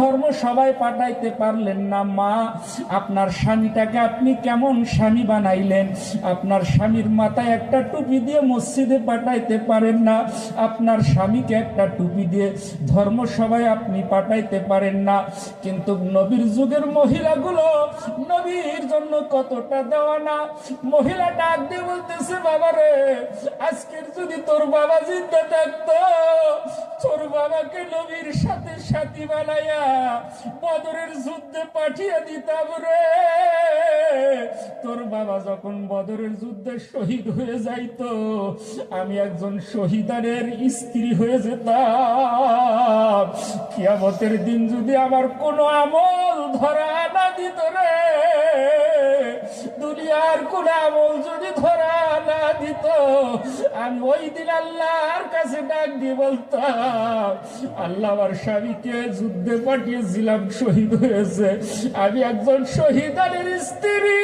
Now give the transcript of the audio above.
ধর্ম সবাই পাঠাইতে পারলেন না। মা, আপনার স্বামীটাকে আপনি কেমন স্বামী বানাইলেন? আপনার স্বামীর মাথায় একটা টুপি দিয়ে মসজিদে পাঠাইতে পারেন না, আপনার স্বামীকে একটা টুপি দিয়ে ধর্ম সবাই আপনি পাঠাইতে পারেন না। কিন্তু নবীর যুগের মহিলাগুলো নবীর জন্য কতটা দেওয়া না। মহিলা ডাক দিয়ে বলতেছে, বাবা রে, আজকের যদি তোর বাবা জিন্দা থাকতো, তোর বাবাকে নবীর সাথে সাথী বানাইয়া বদরের যুদ্ধে পাঠিয়ে দিতাম রে। তোর বাবা যখন বদরের যুদ্ধে শহীদ হয়ে যাইতো, আমি একজন শহীদানের স্ত্রী হয়ে যেতাম। কিয়ামতের দিন যদি আমার কোনো আমল ধরা না দিত রে, দুনিয়ার কোন আমল যদি ধরা না দিত, আমি ওই দিন আল্লাহর কাছে ডাক দিয়ে বলতাম, আল্লাহ, আমার স্বামীকে যুদ্ধে পাঠিয়েছিলাম, শহীদ হয়েছে, আমি একজন শহীদানের স্ত্রী।